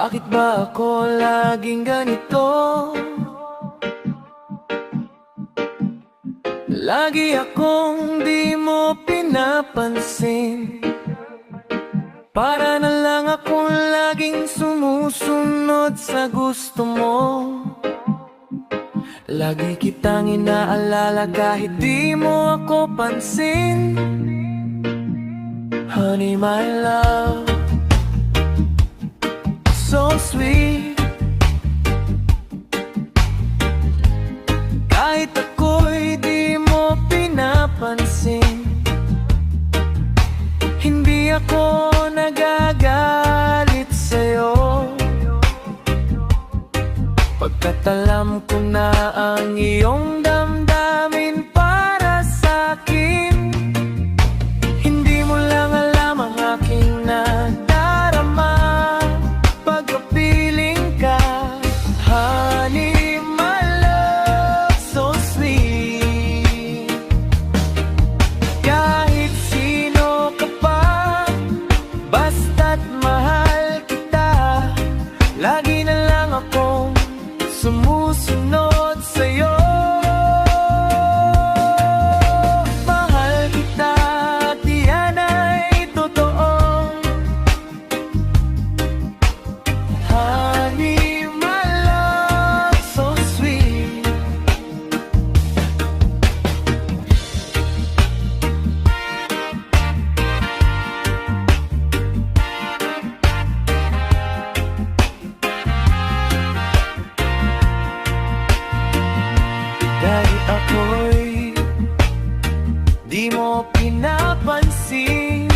Bakit ba ako laging ganito? Lagi akong di mo pinapansin. Para na lang akong laging sumusunod sa gusto mo. Lagi kitang inaalala kahit di mo ako pansin. Honey, my love, so sweet. Kahit ako'y di mo pinapansin, hindi ako nagagalit sa'yo. Pagkat alam ko na ang iyong damdamin para sa'kin, hindi mo lang alam ang aking nadarama pagkapiling ka. Honey, my love, so sweet. Kahit sino ka pa, basta't mahal kita, lagi na lang akong sumusunod sa'yo. Mahal kita at yan ay totoo. Honey, my love, so sweet. Dahil ako'y di mo pinapansin,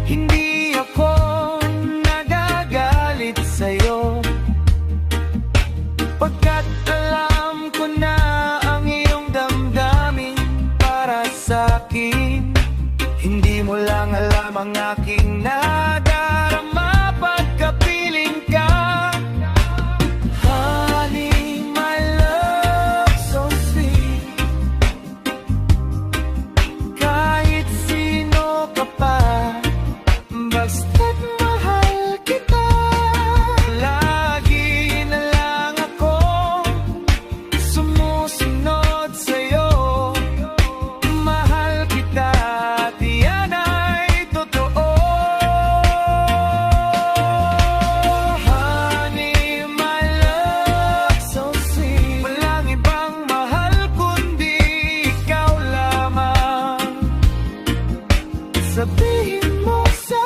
hindi ako nagagalit sa'yo. Pagkat alam ko na ang iyong damdamin para sa'kin, hindi mo lang alam ang aking nadarama pagkapiling ka. Honey, my love, so sweet. Kahit sino ka pa, basta't mahal kita, lagi na lang akong sumusunod sa'yo. Mahal kita at yan ay totoo. Honey, my love, so sweet. Walang ibang mahal kundi ikaw lamang. Sabihin mo sa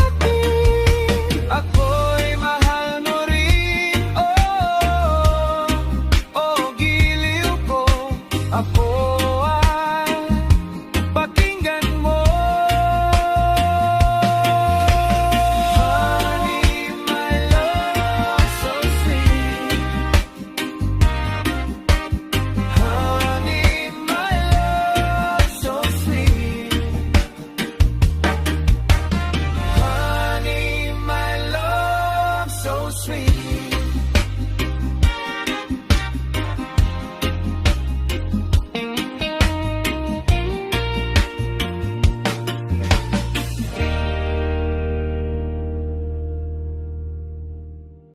akin, ako'y mahal mo rin. Oh, oh, giliw ko, ako ay pakinggan mo. Honey, my love, so sweet. Honey, my love, so sweet. Honey, my love, so sweet.